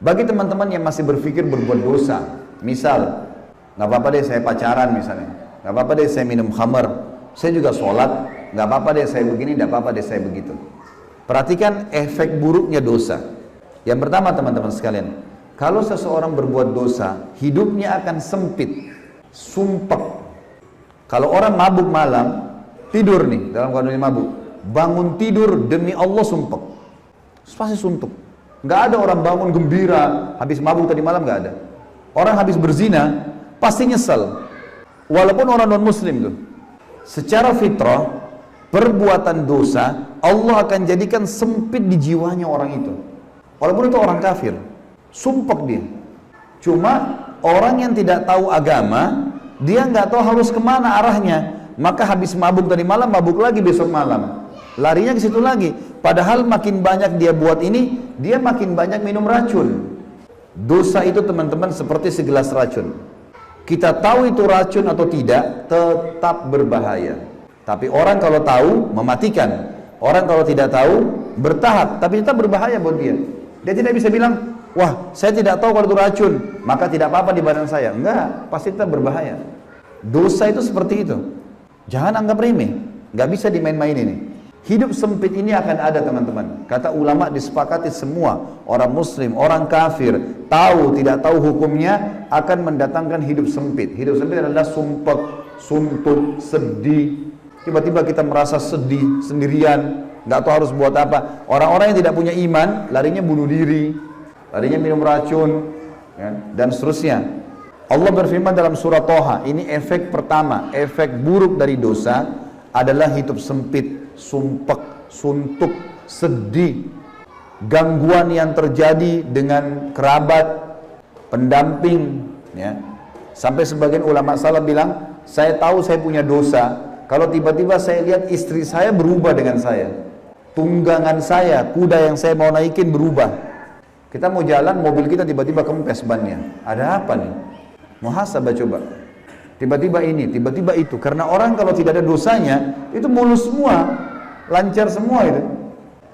Bagi teman-teman yang masih berpikir berbuat dosa, misal, nggak apa-apa deh saya pacaran misalnya, nggak apa-apa deh saya minum khamar, saya juga sholat, nggak apa-apa deh saya begini, nggak apa-apa deh saya begitu. Perhatikan efek buruknya dosa. Yang pertama teman-teman sekalian, kalau seseorang berbuat dosa, hidupnya akan sempit, sumpek. Kalau orang mabuk malam, tidur nih dalam kondisi mabuk, bangun tidur demi Allah sumpek, pasti suntuk. Nggak ada orang bangun gembira, habis mabuk tadi malam nggak ada. Orang habis berzina, pasti nyesel. Walaupun orang non-muslim tuh. Secara fitrah, perbuatan dosa, Allah akan jadikan sempit di jiwanya orang itu. Walaupun itu orang kafir, sumpek dia. Cuma orang yang tidak tahu agama, dia nggak tahu harus kemana arahnya. Maka habis mabuk tadi malam, mabuk lagi besok malam. Larinya ke situ lagi. Padahal makin banyak dia buat ini, dia makin banyak minum racun. Dosa itu teman-teman seperti segelas racun. Kita tahu itu racun atau tidak, tetap berbahaya. Tapi orang kalau tahu, mematikan. Orang kalau tidak tahu, bertahap. Tapi tetap berbahaya buat dia. Dia tidak bisa bilang, wah saya tidak tahu kalau itu racun, maka tidak apa-apa di badan saya. Enggak, pasti tetap berbahaya. Dosa itu seperti itu. Jangan anggap remeh. Nggak bisa dimain-main ini. Hidup sempit ini akan ada teman-teman. Kata ulama disepakati semua, orang muslim, orang kafir, tahu tidak tahu hukumnya, akan mendatangkan hidup sempit. Hidup sempit adalah sumpek, suntuk, sedih. Tiba-tiba kita merasa sedih sendirian, nggak tahu harus buat apa. Orang-orang yang tidak punya iman, larinya bunuh diri, larinya minum racun, ya, dan seterusnya. Allah berfirman dalam surah Toha, ini efek pertama, efek buruk dari dosa adalah hidup sempit, sumpek, suntuk, sedih, gangguan yang terjadi dengan kerabat, pendamping, ya. Sampai sebagian ulama salaf bilang, saya tahu saya punya dosa, kalau tiba-tiba saya lihat istri saya berubah dengan saya, tunggangan saya, kuda yang saya mau naikin berubah. Kita mau jalan, mobil kita tiba-tiba kempes bannya. Ada apa nih? Muhasabah coba. Tiba-tiba ini, tiba-tiba itu. Karena orang kalau tidak ada dosanya, itu mulus semua, lancar semua itu.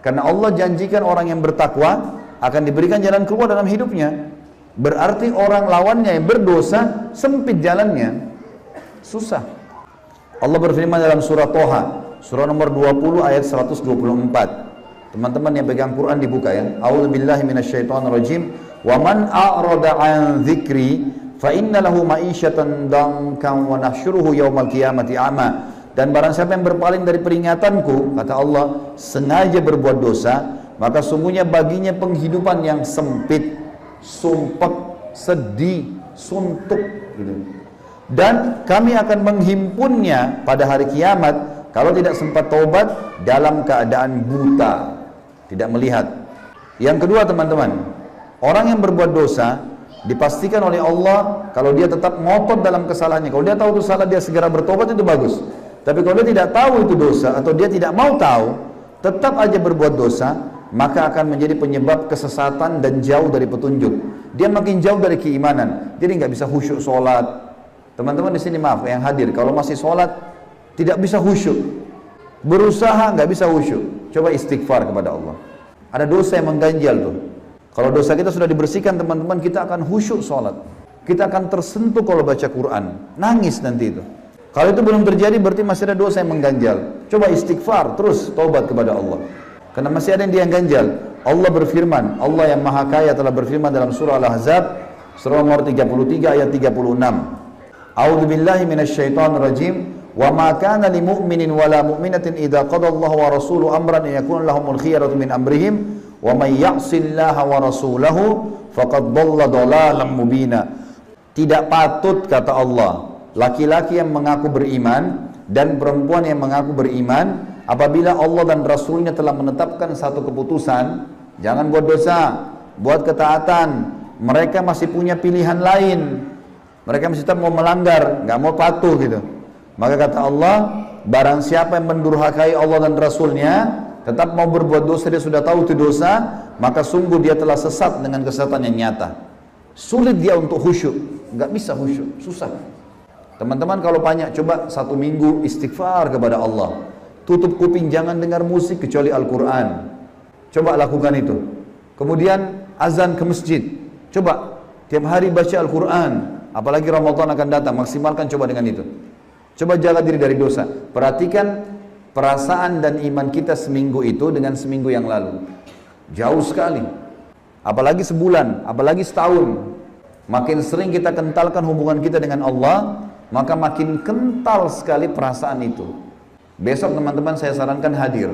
Karena Allah janjikan orang yang bertakwa akan diberikan jalan keluar dalam hidupnya. Berarti orang lawannya yang berdosa, sempit jalannya, susah. Allah berfirman dalam surah Toha, surah nomor 20 ayat 124. Teman-teman yang pegang Quran dibuka ya. A'udzubillahi minasyaitonirrajim. Wa man a'rada 'an dzikri fa inna lahu ma'isyatan dankan wa nahsyuruhu yaumal qiyamati a'ma. Dan barang siapa yang berpaling dari peringatanku, kata Allah, sengaja berbuat dosa, maka sungguhnya baginya penghidupan yang sempit, sumpek, sedih, suntuk gitu. Dan kami akan menghimpunnya pada hari kiamat kalau tidak sempat taubat dalam keadaan buta, tidak melihat. Yang kedua teman-teman, orang yang berbuat dosa dipastikan oleh Allah kalau dia tetap ngotot dalam kesalahannya. Kalau dia tahu itu salah, dia segera bertobat, itu bagus. Tapi kalau dia tidak tahu itu dosa atau dia tidak mau tahu, tetap aja berbuat dosa, maka akan menjadi penyebab kesesatan dan jauh dari petunjuk. Dia makin jauh dari keimanan, jadi nggak bisa khusyuk sholat. Teman-teman di sini maaf yang hadir, kalau masih sholat tidak bisa khusyuk, berusaha nggak bisa khusyuk, coba istighfar kepada Allah. Ada dosa yang mengganjal tuh. Kalau dosa kita sudah dibersihkan teman-teman, kita akan khusyuk sholat. Kita akan tersentuh kalau baca Quran. Nangis nanti itu. Kalau itu belum terjadi berarti masih ada dosa yang mengganjal. Coba istighfar, terus taubat kepada Allah. Karena masih ada yang ganjal. Allah berfirman, Allah yang maha kaya telah berfirman dalam surah Al-Ahzab, surah nomor 33 ayat 36. A'udzubillahi minasyaitonirrajim. Wa ma kana lil mu'minin wala mu'minatin idza qada Allahu wa rasuluhu amran an yakuna lahumul khiyaratu min amrihim. Wa may ya'sillaha wa rasulahu faqad dhalla dhalalan mubina. Tidak patut kata Allah, laki-laki yang mengaku beriman dan perempuan yang mengaku beriman, apabila Allah dan Rasulnya telah menetapkan satu keputusan, jangan buat dosa, buat ketaatan, mereka masih punya pilihan lain, mereka masih tetap mau melanggar, nggak mau patuh gitu. Maka kata Allah, barang siapa yang mendurhakai Allah dan Rasulnya, tetap mau berbuat dosa, dia sudah tahu itu dosa, maka sungguh dia telah sesat dengan kesesatan yang nyata. Sulit dia untuk khusyuk, nggak bisa khusyuk, susah. Teman-teman kalau banyak, coba 1 minggu istighfar kepada Allah. Tutup kuping, jangan dengar musik kecuali Al-Quran. Coba lakukan itu. Kemudian azan ke masjid. Coba tiap hari baca Al-Quran, apalagi Ramadan akan datang, maksimalkan coba dengan itu. Coba jaga diri dari dosa. Perhatikan perasaan dan iman kita seminggu itu dengan seminggu yang lalu. Jauh sekali. Apalagi sebulan, apalagi setahun. Makin sering kita kentalkan hubungan kita dengan Allah, maka makin kental sekali perasaan itu. Besok teman-teman saya sarankan hadir.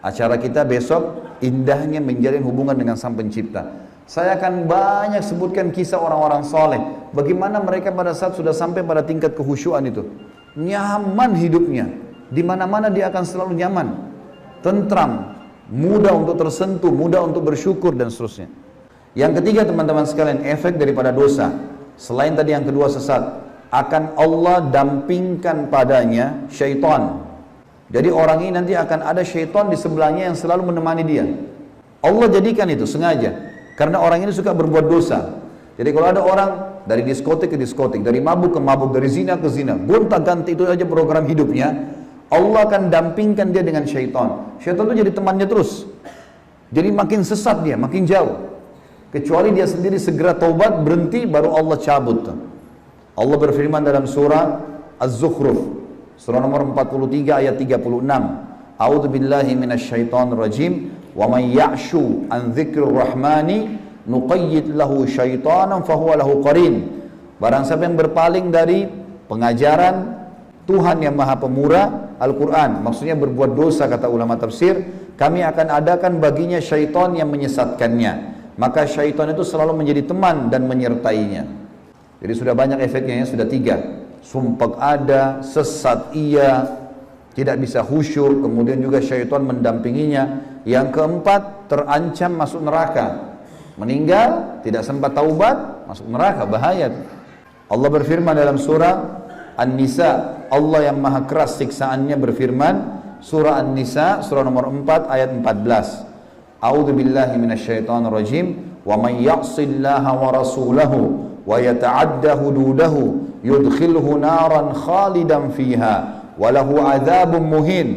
Acara kita besok indahnya menjalin hubungan dengan Sang Pencipta. Saya akan banyak sebutkan kisah orang-orang soleh. Bagaimana mereka pada saat sudah sampai pada tingkat kehusyuan itu. Nyaman hidupnya. Di mana-mana dia akan selalu nyaman. Tentram. Mudah untuk tersentuh, mudah untuk bersyukur dan seterusnya. Yang ketiga teman-teman sekalian, efek daripada dosa. Selain tadi yang kedua sesat. Akan Allah dampingkan padanya syaitan. Jadi orang ini nanti akan ada syaitan di sebelahnya yang selalu menemani dia. Allah jadikan itu sengaja. Karena orang ini suka berbuat dosa. Jadi kalau ada orang dari diskotik ke diskotik, dari mabuk ke mabuk, dari zina ke zina, gonta-ganti itu aja program hidupnya, Allah akan dampingkan dia dengan syaitan. Syaitan itu jadi temannya terus. Jadi makin sesat dia, makin jauh. Kecuali dia sendiri segera taubat, berhenti, baru Allah cabut. Allah berfirman dalam surah Az-Zukhruf, surah nomor 43 ayat 36. A'udzu billahi minasyaitonir rajim. Wa may ya'shu an dzikrir rahmani nuqayyid lahu syaitanan fahuwa lahu qarin. Barang siapa yang berpaling dari pengajaran Tuhan yang Maha Pemurah, Al-Quran, maksudnya berbuat dosa, kata ulama tafsir, kami akan adakan baginya syaitan yang menyesatkannya. Maka syaitan itu selalu menjadi teman dan menyertainya. Jadi sudah banyak efeknya ya, sudah 3. Sumpah ada, sesat iya, tidak bisa khusyuk, kemudian juga syaitan mendampinginya. Yang keempat, terancam masuk neraka. Meninggal, tidak sempat taubat, masuk neraka, bahaya. Allah berfirman dalam surah An-Nisa, Allah yang maha keras siksaannya berfirman, surah An-Nisa, surah nomor 4 ayat 14. A'udzu billahi minasyaitonir rajim, wa may ya'sillaha wa rasulahu wa yata'adda hududahu yudkhilhu naran khalidan fiha wa lahu 'adzabun muhin.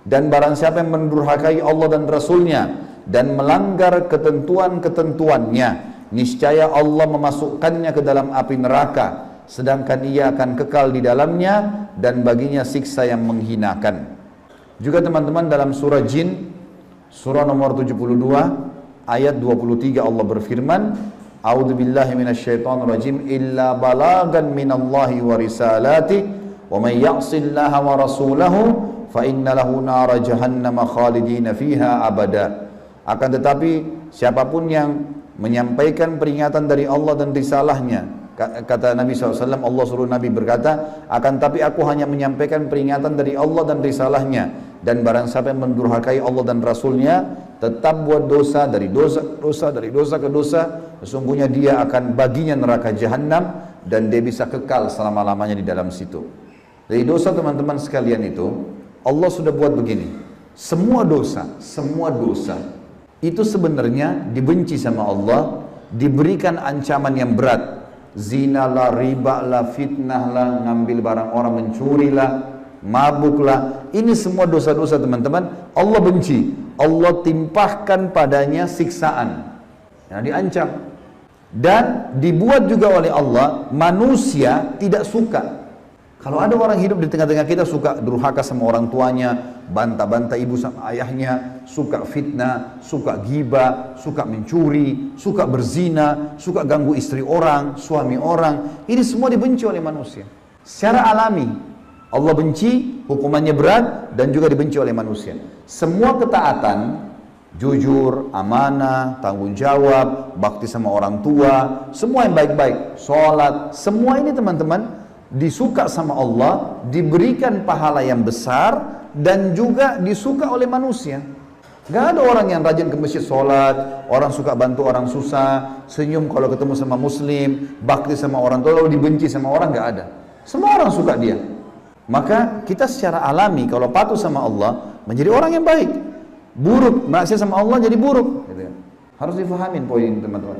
Dan barang siapa yang mendurhakai Allah dan Rasulnya dan melanggar ketentuan-ketentuannya, niscaya Allah memasukkannya ke dalam api neraka, sedangkan ia akan kekal di dalamnya dan baginya siksa yang menghinakan. Juga teman-teman dalam surah Jin, surah nomor 72 ayat 23 Allah berfirman, A'udzu billahi minasyaitonir rajim, illa balagan minallahi wa risalati wa may ya'sillaha wa rasulahu fa inna lahu nara jahannam khalidina fiha abada. Akan tetapi siapapun yang menyampaikan peringatan dari Allah dan risalahnya, kata Nabi SAW, Allah suruh Nabi berkata, akan tapi aku hanya menyampaikan peringatan dari Allah dan risalahnya, dan barang siapa yang mendurhakai Allah dan Rasulnya, tetap buat dosa, dari dosa ke dosa, sesungguhnya dia akan baginya neraka jahanam, dan dia bisa kekal selama-lamanya di dalam situ. Dari dosa teman-teman sekalian itu, Allah sudah buat begini, semua dosa itu sebenarnya dibenci sama Allah, diberikan ancaman yang berat. Zina lah, riba lah, fitnah lah, ngambil barang orang, mencuri lah, mabuk lah. Ini semua dosa-dosa teman-teman, Allah benci. Allah timpahkan padanya siksaan, yang diancam. Dan dibuat juga oleh Allah, manusia tidak suka. Kalau ada orang hidup di tengah-tengah kita suka durhaka sama orang tuanya, bantah-bantah ibu sama ayahnya, suka fitnah, suka ghibah, suka mencuri, suka berzina, suka ganggu istri orang, suami orang, ini semua dibenci oleh manusia. Secara alami, Allah benci, hukumannya berat, dan juga dibenci oleh manusia. Semua ketaatan, jujur, amanah, tanggung jawab, bakti sama orang tua, semua yang baik-baik, sholat, semua ini teman-teman, disuka sama Allah, diberikan pahala yang besar, dan juga disuka oleh manusia. Gak ada orang yang rajin ke masjid sholat, orang suka bantu orang susah, senyum kalau ketemu sama muslim, bakti sama orang tua, lalu dibenci sama orang, gak ada. Semua orang suka dia. Maka kita secara alami kalau patuh sama Allah menjadi orang yang baik. Buruk, maksiat sama Allah jadi buruk. Harus difahamin poin ini teman-teman.